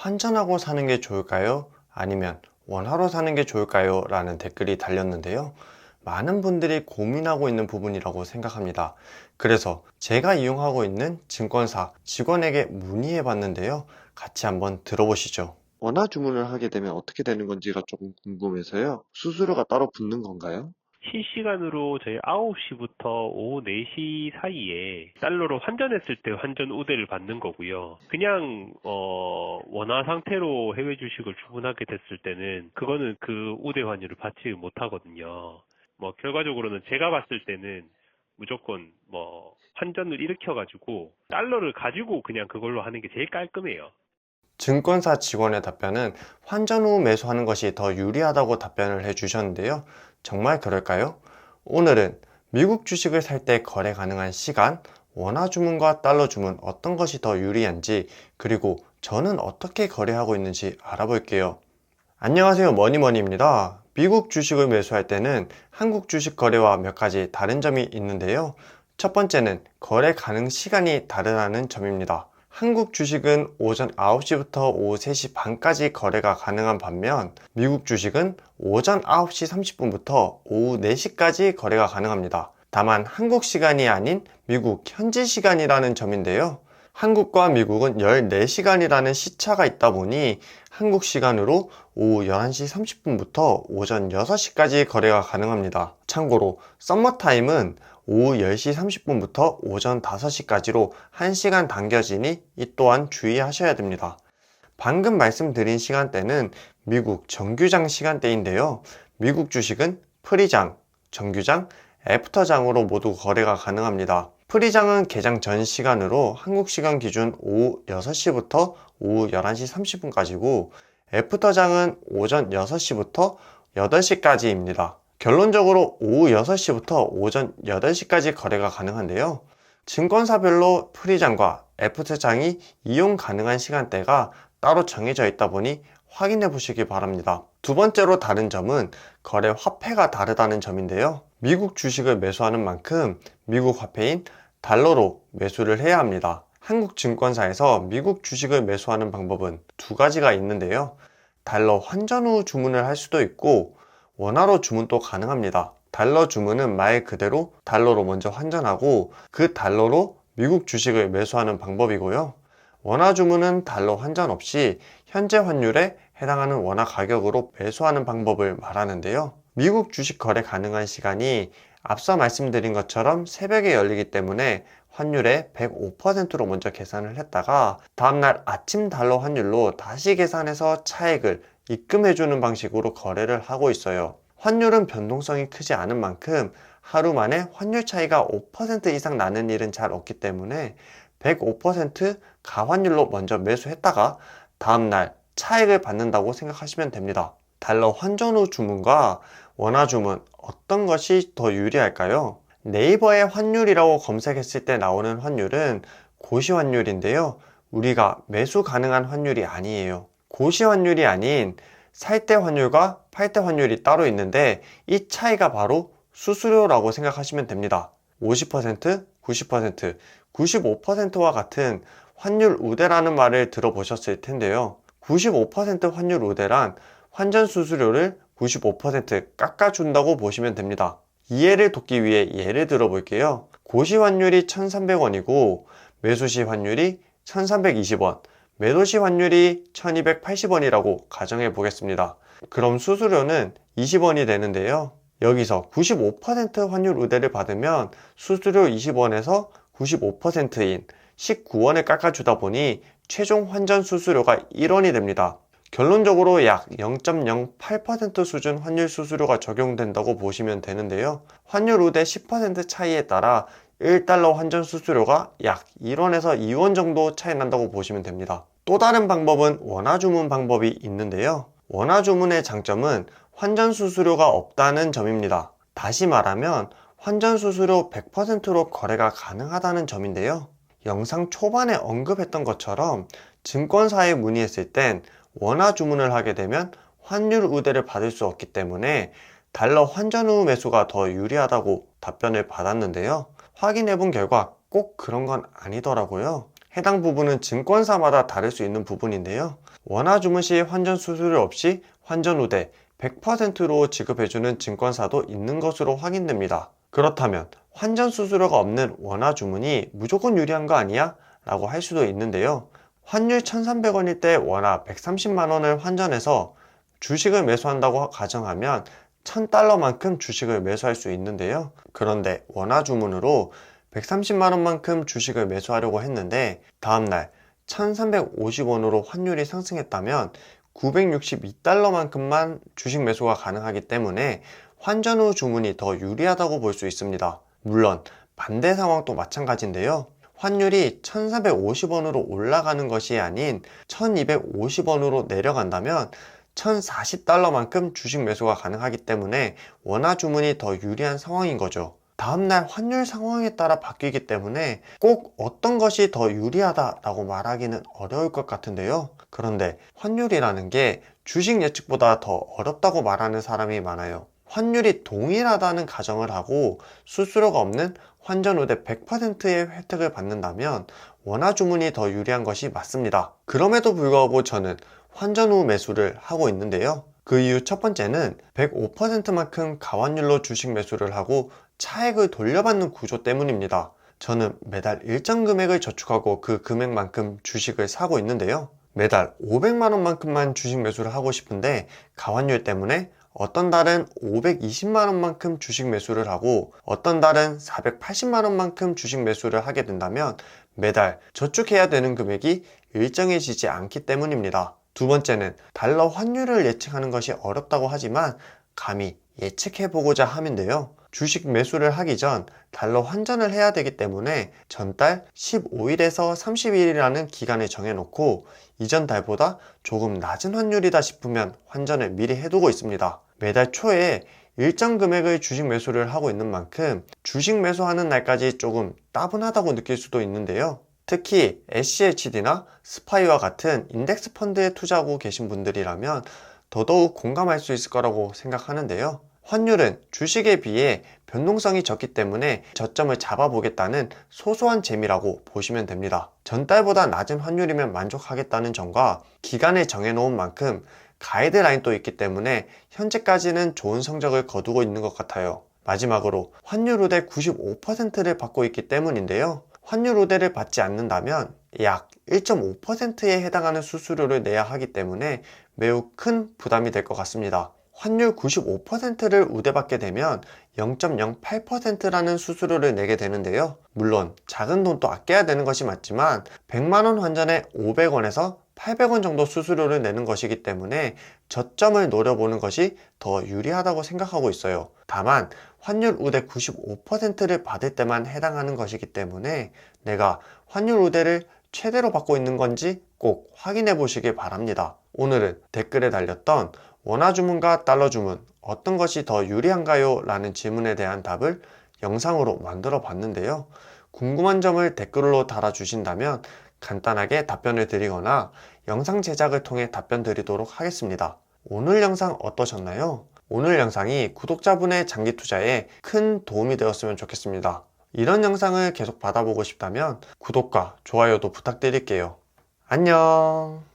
환전하고 사는 게 좋을까요? 아니면 원화로 사는 게 좋을까요? 라는 댓글이 달렸는데요. 많은 분들이 고민하고 있는 부분이라고 생각합니다. 그래서 제가 이용하고 있는 증권사 직원에게 문의해 봤는데요. 같이 한번 들어보시죠. 원화 주문을 하게 되면 어떻게 되는 건지가 조금 궁금해서요. 수수료가 따로 붙는 건가요? 실시간으로 저희 9시부터 오후 4시 사이에 달러로 환전했을 때 환전 우대를 받는 거고요. 그냥 원화 상태로 해외 주식을 주문하게 됐을 때는 그거는 그 우대 환율을 받지 못하거든요. 뭐 결과적으로는 제가 봤을 때는 무조건 뭐 환전을 일으켜가지고 달러를 가지고 그냥 그걸로 하는 게 제일 깔끔해요. 증권사 직원의 답변은 환전 후 매수하는 것이 더 유리하다고 답변을 해주셨는데요. 정말 그럴까요? 오늘은 미국 주식을 살 때 거래 가능한 시간, 원화 주문과 달러 주문 어떤 것이 더 유리한지, 그리고 저는 어떻게 거래하고 있는지 알아볼게요. 안녕하세요, 머니머니입니다. 미국 주식을 매수할 때는 한국 주식 거래와 몇 가지 다른 점이 있는데요. 첫 번째는 거래 가능 시간이 다르다는 점입니다. 한국 주식은 오전 9시부터 오후 3시 반까지 거래가 가능한 반면 미국 주식은 오전 9시 30분부터 오후 4시까지 거래가 가능합니다. 다만 한국 시간이 아닌 미국 현지 시간이라는 점인데요. 한국과 미국은 14시간이라는 시차가 있다 보니 한국 시간으로 오후 11시 30분부터 오전 6시까지 거래가 가능합니다. 참고로 썸머타임은 오후 10시 30분부터 오전 5시까지로 1시간 당겨지니 이 또한 주의하셔야 됩니다. 방금 말씀드린 시간대는 미국 정규장 시간대인데요. 미국 주식은 프리장, 정규장, 애프터장으로 모두 거래가 가능합니다. 프리장은 개장 전 시간으로 한국 시간 기준 오후 6시부터 오후 11시 30분까지고 애프터장은 오전 6시부터 8시까지입니다. 결론적으로 오후 6시부터 오전 8시까지 거래가 가능한데요. 증권사별로 프리장과 애프터장이 이용 가능한 시간대가 따로 정해져 있다 보니 확인해 보시기 바랍니다. 두 번째로 다른 점은 거래 화폐가 다르다는 점인데요. 미국 주식을 매수하는 만큼 미국 화폐인 달러로 매수를 해야 합니다. 한국 증권사에서 미국 주식을 매수하는 방법은 두 가지가 있는데요. 달러 환전 후 주문을 할 수도 있고 원화로 주문도 가능합니다. 달러 주문은 말 그대로 달러로 먼저 환전하고 그 달러로 미국 주식을 매수하는 방법이고요. 원화 주문은 달러 환전 없이 현재 환율에 해당하는 원화 가격으로 매수하는 방법을 말하는데요. 미국 주식 거래 가능한 시간이 앞서 말씀드린 것처럼 새벽에 열리기 때문에 환율의 105%로 먼저 계산을 했다가 다음날 아침 달러 환율로 다시 계산해서 차액을 입금해주는 방식으로 거래를 하고 있어요. 환율은 변동성이 크지 않은 만큼 하루 만에 환율 차이가 5% 이상 나는 일은 잘 없기 때문에 105% 가환율로 먼저 매수했다가 다음날 차익을 받는다고 생각하시면 됩니다. 달러 환전 후 주문과 원화 주문 어떤 것이 더 유리할까요? 네이버에 환율이라고 검색했을 때 나오는 환율은 고시 환율인데요. 우리가 매수 가능한 환율이 아니에요. 고시 환율이 아닌 살 때 환율과 팔 때 환율이 따로 있는데 이 차이가 바로 수수료라고 생각하시면 됩니다. 50%, 90%, 95%와 같은 환율 우대라는 말을 들어보셨을 텐데요. 95% 환율 우대란 환전 수수료를 95% 깎아준다고 보시면 됩니다. 이해를 돕기 위해 예를 들어 볼게요. 고시 환율이 1,300원이고 매수시 환율이 1,320원, 매도시 환율이 1,280원이라고 가정해 보겠습니다. 그럼 수수료는 20원이 되는데요. 여기서 95% 환율 우대를 받으면 수수료 20원에서 95%인 19원을 깎아주다 보니 최종 환전 수수료가 1원이 됩니다. 결론적으로 약 0.08% 수준 환율 수수료가 적용된다고 보시면 되는데요. 환율 우대 10% 차이에 따라 1달러 환전 수수료가 약 1원에서 2원 정도 차이 난다고 보시면 됩니다. 또 다른 방법은 원화 주문 방법이 있는데요. 원화 주문의 장점은 환전 수수료가 없다는 점입니다. 다시 말하면 환전 수수료 100%로 거래가 가능하다는 점인데요. 영상 초반에 언급했던 것처럼 증권사에 문의했을 땐 원화 주문을 하게 되면 환율 우대를 받을 수 없기 때문에 달러 환전 후 매수가 더 유리하다고 답변을 받았는데요. 확인해 본 결과 꼭 그런 건 아니더라고요. 해당 부분은 증권사마다 다를 수 있는 부분인데요. 원화 주문 시 환전 수수료 없이 환전 우대 100%로 지급해주는 증권사도 있는 것으로 확인됩니다. 그렇다면 환전 수수료가 없는 원화 주문이 무조건 유리한 거 아니야? 라고 할 수도 있는데요. 환율 1,300원일 때 원화 130만원을 환전해서 주식을 매수한다고 가정하면 1,000달러만큼 주식을 매수할 수 있는데요. 그런데 원화 주문으로 130만원만큼 주식을 매수하려고 했는데 다음날 1,350원으로 환율이 상승했다면 962달러만큼만 주식 매수가 가능하기 때문에 환전 후 주문이 더 유리하다고 볼 수 있습니다. 물론 반대 상황도 마찬가지인데요. 환율이 1,450원으로 올라가는 것이 아닌 1,250원으로 내려간다면 1,040달러만큼 주식 매수가 가능하기 때문에 원화 주문이 더 유리한 상황인 거죠. 다음날 환율 상황에 따라 바뀌기 때문에 꼭 어떤 것이 더 유리하다라고 말하기는 어려울 것 같은데요. 그런데 환율이라는 게 주식 예측보다 더 어렵다고 말하는 사람이 많아요. 환율이 동일하다는 가정을 하고 수수료가 없는 환전 우대 100%의 혜택을 받는다면 원화 주문이 더 유리한 것이 맞습니다. 그럼에도 불구하고 저는 환전 후 매수를 하고 있는데요. 그 이유 첫 번째는 105%만큼 가환율로 주식 매수를 하고 차액을 돌려받는 구조 때문입니다. 저는 매달 일정 금액을 저축하고 그 금액만큼 주식을 사고 있는데요. 매달 500만원만큼만 주식 매수를 하고 싶은데 가환율 때문에 어떤 달은 520만원만큼 주식 매수를 하고 어떤 달은 480만원만큼 주식 매수를 하게 된다면 매달 저축해야 되는 금액이 일정해지지 않기 때문입니다. 두 번째는 달러 환율을 예측하는 것이 어렵다고 하지만 감히 예측해보고자 함인데요. 주식 매수를 하기 전 달러 환전을 해야 되기 때문에 전달 15일에서 30일이라는 기간을 정해놓고 이전 달보다 조금 낮은 환율이다 싶으면 환전을 미리 해두고 있습니다. 매달 초에 일정 금액의 주식 매수를 하고 있는 만큼 주식 매수하는 날까지 조금 따분하다고 느낄 수도 있는데요. 특히 SCHD나 스파이와 같은 인덱스 펀드에 투자하고 계신 분들이라면 더더욱 공감할 수 있을 거라고 생각하는데요. 환율은 주식에 비해 변동성이 적기 때문에 저점을 잡아보겠다는 소소한 재미라고 보시면 됩니다. 전달보다 낮은 환율이면 만족하겠다는 점과 기간을 정해놓은 만큼 가이드라인도 있기 때문에 현재까지는 좋은 성적을 거두고 있는 것 같아요. 마지막으로 환율 우대 95%를 받고 있기 때문인데요. 환율 우대를 받지 않는다면 약 1.5%에 해당하는 수수료를 내야 하기 때문에 매우 큰 부담이 될 것 같습니다. 환율 95%를 우대받게 되면 0.08%라는 수수료를 내게 되는데요. 물론 작은 돈도 아껴야 되는 것이 맞지만 100만원 환전에 500원에서 800원 정도 수수료를 내는 것이기 때문에 저점을 노려보는 것이 더 유리하다고 생각하고 있어요. 다만 환율 우대 95%를 받을 때만 해당하는 것이기 때문에 내가 환율 우대를 최대로 받고 있는 건지 꼭 확인해 보시길 바랍니다. 오늘은 댓글에 달렸던 원화 주문과 달러 주문 어떤 것이 더 유리한가요? 라는 질문에 대한 답을 영상으로 만들어 봤는데요. 궁금한 점을 댓글로 달아주신다면 간단하게 답변을 드리거나 영상 제작을 통해 답변 드리도록 하겠습니다. 오늘 영상 어떠셨나요? 오늘 영상이 구독자분의 장기 투자에 큰 도움이 되었으면 좋겠습니다. 이런 영상을 계속 받아보고 싶다면 구독과 좋아요도 부탁드릴게요. 안녕.